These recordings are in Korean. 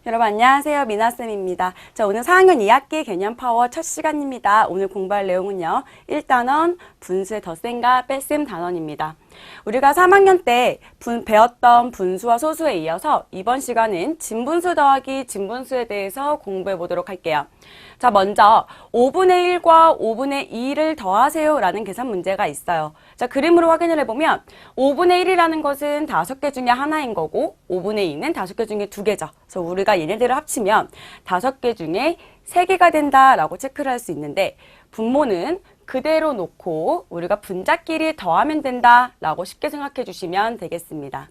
여러분 안녕하세요. 미나쌤입니다. 자, 오늘 4학년 2학기 개념 파워 첫 시간입니다. 오늘 공부할 내용은요. 1단원 분수의 덧셈과 뺄셈 단원입니다. 우리가 3학년 때 배웠던 분수와 소수에 이어서 이번 시간은 진분수 더하기 진분수에 대해서 공부해 보도록 할게요. 자, 먼저 5분의 1과 5분의 2를 더하세요 라는 계산 문제가 있어요. 자, 그림으로 확인을 해보면 5분의 1이라는 것은 5개 중에 하나인 거고 5분의 2는 5개 중에 2개죠. 그래서 우리가 얘네들을 합치면 5개 중에 3개가 된다라고 체크를 할 수 있는데 분모는 그대로 놓고 우리가 분자끼리 더하면 된다라고 쉽게 생각해 주시면 되겠습니다.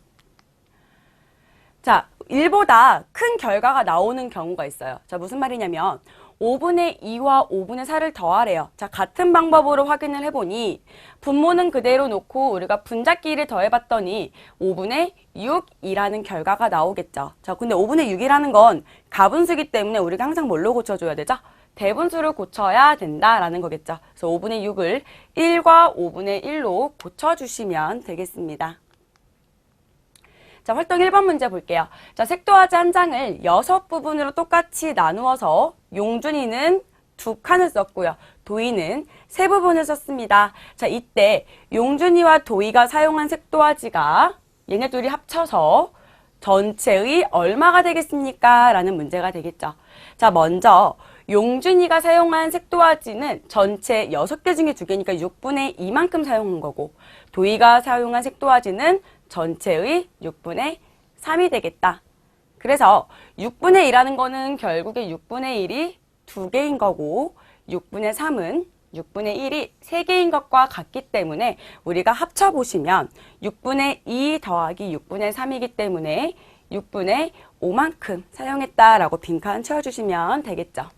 자, 1보다 큰 결과가 나오는 경우가 있어요. 자, 무슨 말이냐면 5분의 2와 5분의 4를 더하래요. 자, 같은 방법으로 확인을 해보니 분모는 그대로 놓고 우리가 분자끼리를 더해봤더니 5분의 6이라는 결과가 나오겠죠. 자, 근데 5분의 6이라는 건 가분수기 때문에 우리가 항상 뭘로 고쳐줘야 되죠? 대분수를 고쳐야 된다라는 거겠죠. 그래서 5분의 6을 1과 5분의 1로 고쳐주시면 되겠습니다. 자, 활동 1번 문제 볼게요. 자, 색도화지 한 장을 6부분으로 똑같이 나누어서 용준이는 2칸을 썼고요. 도희는 3부분을 썼습니다. 자, 이때 용준이와 도희가 사용한 색도화지가 얘네 둘이 합쳐서 전체의 얼마가 되겠습니까? 라는 문제가 되겠죠. 자, 먼저 용준이가 사용한 색도화지는 전체 6개 중에 2개니까 6분의 2만큼 사용한 거고 도희가 사용한 색도화지는 전체의 6분의 3이 되겠다. 그래서 6분의 2라는 거는 결국에 6분의 1이 2개인 거고 6분의 3은 6분의 1이 3개인 것과 같기 때문에 우리가 합쳐보시면 6분의 2 더하기 6분의 3이기 때문에 6분의 5만큼 사용했다라고 빈칸 채워주시면 되겠죠.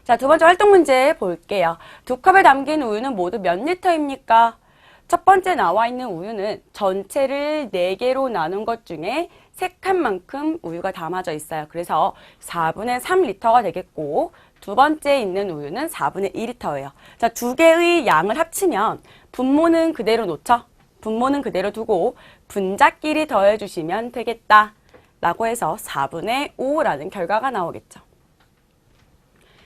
자, 두 번째 활동 문제 볼게요. 2컵에 담긴 우유는 모두 몇 리터입니까? 첫 번째 나와 있는 우유는 전체를 4개로 나눈 것 중에 3칸만큼 우유가 담아져 있어요. 그래서 4분의 3리터가 되겠고 두 번째 있는 우유는 4분의 2리터예요. 자, 2개의 양을 합치면 분모는 그대로 놓죠. 분모는 그대로 두고 분자끼리 더해주시면 되겠다 라고 해서 4분의 5라는 결과가 나오겠죠.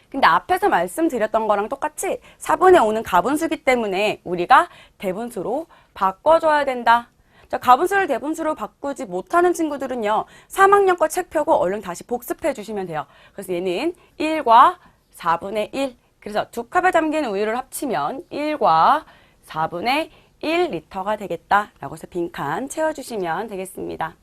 근데 앞에서 말씀드렸던 거랑 똑같이 4분의 5는 가분수기 때문에 우리가 대분수로 바꿔줘야 된다. 자, 가분수를 대분수로 바꾸지 못하는 친구들은요. 3학년 거 책 펴고 얼른 다시 복습해 주시면 돼요. 그래서 얘는 1과 4분의 1. 그래서 2컵에 담긴 우유를 합치면 1과 4분의 1리터가 되겠다라고 해서 빈칸 채워주시면 되겠습니다.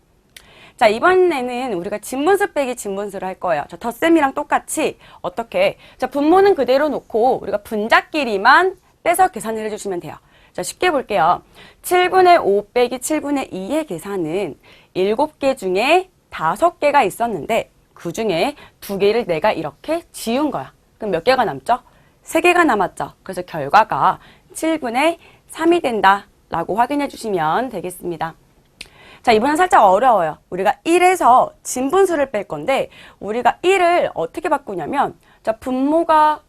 자, 이번에는 우리가 진분수 빼기 진분수를 할 거예요. 자, 덧셈이랑 똑같이 어떻게? 자, 분모는 그대로 놓고 우리가 분자끼리만 빼서 계산을 해주시면 돼요. 자, 쉽게 볼게요. 7분의 5 빼기 7분의 2의 계산은 7개 중에 5개가 있었는데 그 중에 2개를 내가 이렇게 지운 거야. 그럼 몇 개가 남죠? 3개가 남았죠. 그래서 결과가 7분의 3이 된다라고 확인해 주시면 되겠습니다. 자, 이번엔 살짝 어려워요. 우리가 1에서 진분수를 뺄 건데 우리가 1을 어떻게 바꾸냐면 자, 분모와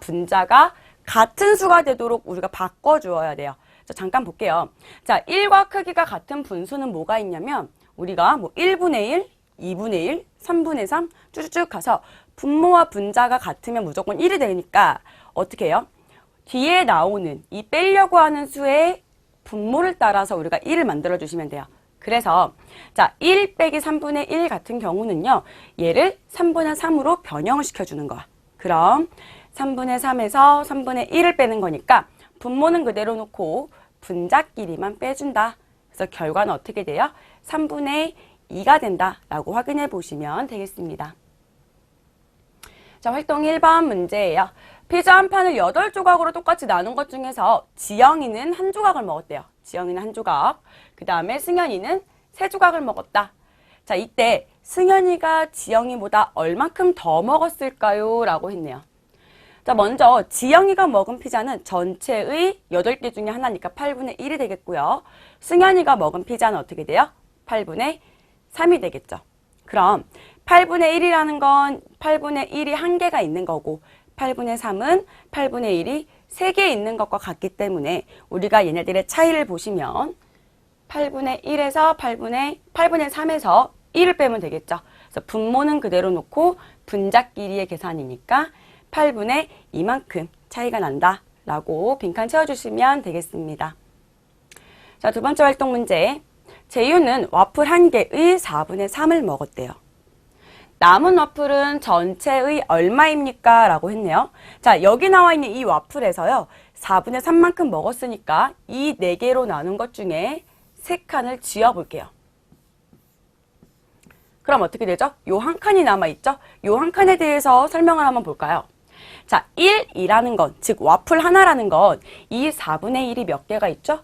분자가 같은 수가 되도록 우리가 바꿔주어야 돼요. 자, 잠깐 볼게요. 자, 1과 크기가 같은 분수는 뭐가 있냐면 우리가 뭐 1분의 1, 2분의 1, 3분의 3 쭉쭉 가서 분모와 분자가 같으면 무조건 1이 되니까 어떻게 해요? 뒤에 나오는 이 빼려고 하는 수의 분모를 따라서 우리가 1을 만들어 주시면 돼요. 그래서 자, 1 빼기 3분의 1 같은 경우는요. 얘를 3분의 3으로 변형을 시켜주는 거야. 그럼 3분의 3에서 3분의 1을 빼는 거니까 분모는 그대로 놓고 분자끼리만 빼준다. 그래서 결과는 어떻게 돼요? 3분의 2가 된다라고 확인해 보시면 되겠습니다. 자, 활동 1번 문제예요. 피자 한 판을 8조각으로 똑같이 나눈 것 중에서 지영이는 1조각을 먹었대요. 지영이는 1조각. 그 다음에 승현이는 3조각을 먹었다. 자, 이때 승현이가 지영이보다 얼만큼 더 먹었을까요? 라고 했네요. 자, 먼저 지영이가 먹은 피자는 전체의 8개 중에 하나니까 8분의 1이 되겠고요. 승현이가 먹은 피자는 어떻게 돼요? 8분의 3이 되겠죠. 그럼 8분의 1이라는 건 8분의 1이 한 개가 있는 거고 8분의 3은 8분의 1이 3개 있는 것과 같기 때문에 우리가 얘네들의 차이를 보시면 8분의 1에서 8분의 3에서 1을 빼면 되겠죠. 그래서 분모는 그대로 놓고 분자끼리의 계산이니까 8분의 이만큼 차이가 난다 라고 빈칸 채워주시면 되겠습니다. 자, 두 번째 활동 문제. 재유는 와플 1개의 4분의 3을 먹었대요. 남은 와플은 전체의 얼마입니까? 라고 했네요. 자, 여기 나와 있는 이 와플에서요. 4분의 3만큼 먹었으니까 이 4개로 나눈 것 중에 3칸을 지어볼게요. 그럼 어떻게 되죠? 요 한 칸이 남아있죠? 요 한 칸에 대해서 설명을 한번 볼까요? 자, 1이라는 건, 즉 와플 하나라는 건 이 4분의 1이 몇 개가 있죠?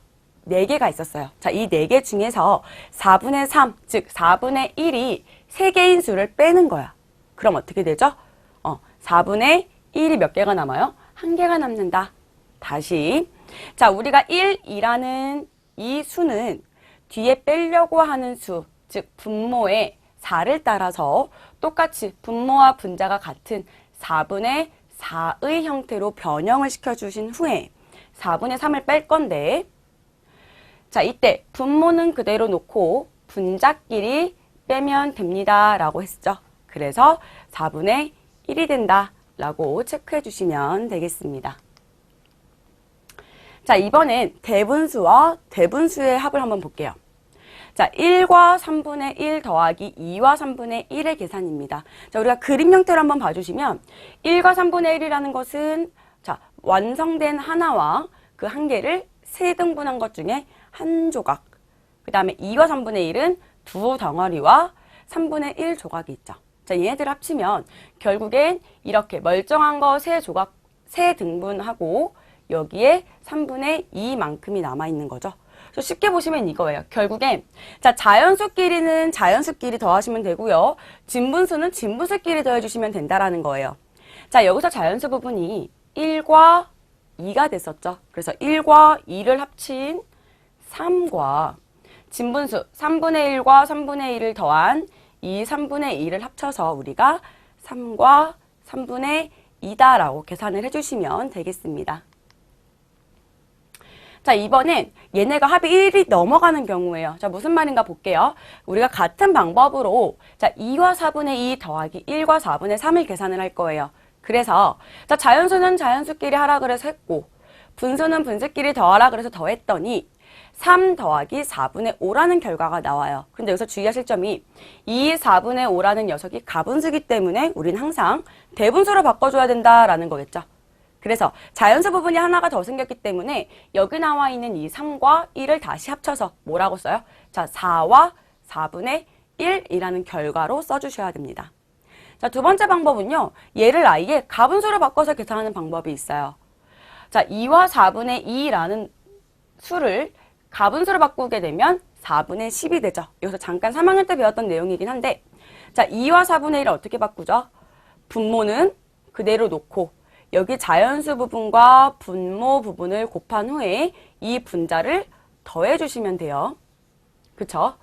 4개가 있었어요. 자, 이 4개 중에서 4분의 3, 즉 4분의 1이 3개인 수를 빼는 거야. 그럼 어떻게 되죠? 4분의 1이 몇 개가 남아요? 1개가 남는다. 다시. 자, 우리가 1이라는 이 수는 뒤에 빼려고 하는 수, 즉 분모의 4를 따라서 똑같이 분모와 분자가 같은 4분의 4의 형태로 변형을 시켜주신 후에 4분의 3을 뺄 건데, 자, 이때 분모는 그대로 놓고 분자끼리 빼면 됩니다 라고 했죠. 그래서 4분의 1이 된다 라고 체크해 주시면 되겠습니다. 자, 이번엔 대분수와 대분수의 합을 한번 볼게요. 자, 1과 3분의 1 더하기 2와 3분의 1의 계산입니다. 자, 우리가 그림 형태로 한번 봐주시면 1과 3분의 1이라는 것은 자, 완성된 하나와 그 한 개를 3등분한 것 중에 한 조각. 그 다음에 2와 3분의 1은 두 덩어리와 3분의 1 조각이 있죠. 자, 얘네들 합치면 결국엔 이렇게 멀쩡한 거 3조각, 3등분하고 여기에 3분의 2만큼이 남아있는 거죠. 그래서 쉽게 보시면 이거예요. 결국엔 자, 자연수끼리는 자연수끼리 더하시면 되고요. 진분수는 진분수끼리 더해주시면 된다라는 거예요. 자, 여기서 자연수 부분이 1과 2가 됐었죠. 그래서 1과 2를 합친 3과 진분수 3분의 1과 3분의 1을 더한 2, 3분의 2를 합쳐서 우리가 3과 3분의 2다라고 계산을 해주시면 되겠습니다. 자, 이번엔 얘네가 합이 1이 넘어가는 경우예요. 자, 무슨 말인가 볼게요. 우리가 같은 방법으로 자, 2와 4분의 2 더하기 1과 4분의 3을 계산을 할 거예요. 그래서 자, 자연수는 자연수끼리 하라 그래서 했고 분수는 분수끼리 더하라 그래서 더했더니 3 더하기 4분의 5라는 결과가 나와요. 근데 여기서 주의하실 점이 이 4분의 5라는 녀석이 가분수기 때문에 우린 항상 대분수로 바꿔줘야 된다라는 거겠죠. 그래서 자연수 부분이 하나가 더 생겼기 때문에 여기 나와 있는 이 3과 1을 다시 합쳐서 뭐라고 써요? 자, 4와 4분의 1이라는 결과로 써주셔야 됩니다. 자, 두 번째 방법은요. 얘를 아예 가분수로 바꿔서 계산하는 방법이 있어요. 자, 2와 4분의 2라는 수를 가분수로 바꾸게 되면 4분의 10이 되죠. 여기서 잠깐 3학년 때 배웠던 내용이긴 한데 자, 2와 4분의 1을 어떻게 바꾸죠? 분모는 그대로 놓고 여기 자연수 부분과 분모 부분을 곱한 후에 이 분자를 더해주시면 돼요. 그쵸?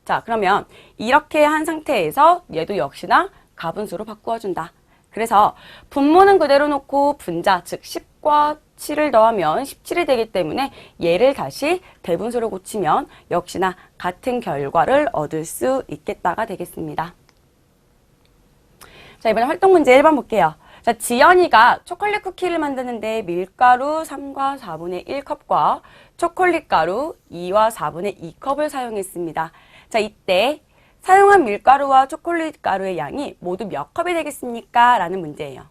자, 그러면 이렇게 한 상태에서 얘도 역시나 가분수로 바꾸어준다. 그래서 분모는 그대로 놓고 분자, 즉 10과 7을 더하면 17이 되기 때문에 얘를 다시 대분수로 고치면 역시나 같은 결과를 얻을 수 있겠다가 되겠습니다. 자, 이번에 활동 문제 1번 볼게요. 자, 지연이가 초콜릿 쿠키를 만드는데 밀가루 3과 4분의 1컵과 초콜릿 가루 2와 4분의 2컵을 사용했습니다. 자, 이때 사용한 밀가루와 초콜릿 가루의 양이 모두 몇 컵이 되겠습니까? 라는 문제예요.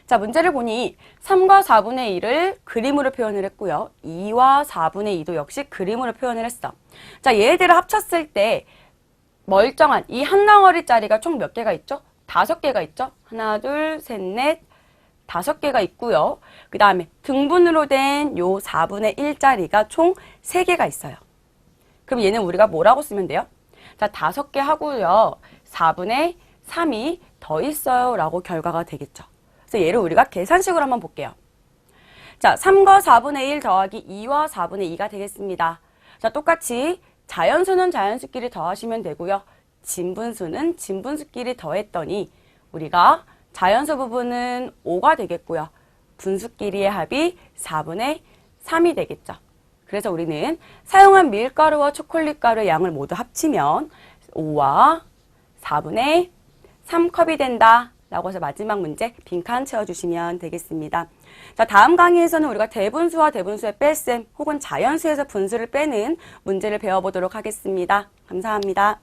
자, 문제를 보니 3과 4분의 1을 그림으로 표현을 했고요. 2와 4분의 2도 역시 그림으로 표현을 했어. 자, 얘들을 합쳤을 때 멀쩡한 이 한 덩어리짜리가 총 몇 개가 있죠? 5개가 있죠? 하나, 둘, 셋, 넷, 5개가 있고요. 그 다음에 등분으로 된 요 4분의 1짜리가 총 3개가 있어요. 그럼 얘는 우리가 뭐라고 쓰면 돼요? 자, 5개 하고요. 4분의 3이 더 있어요. 라고 결과가 되겠죠. 그래서 얘를 우리가 계산식으로 한번 볼게요. 자, 3과 4분의 1 더하기 2와 4분의 2가 되겠습니다. 자, 똑같이 자연수는 자연수끼리 더하시면 되고요. 진분수는 진분수끼리 더했더니 우리가 자연수 부분은 5가 되겠고요. 분수끼리의 합이 4분의 3이 되겠죠. 그래서 우리는 사용한 밀가루와 초콜릿 가루의 양을 모두 합치면 5와 4분의 3컵이 된다 라고 해서 마지막 문제 빈칸 채워주시면 되겠습니다. 자, 다음 강의에서는 우리가 대분수와 대분수의 뺄셈 혹은 자연수에서 분수를 빼는 문제를 배워보도록 하겠습니다. 감사합니다.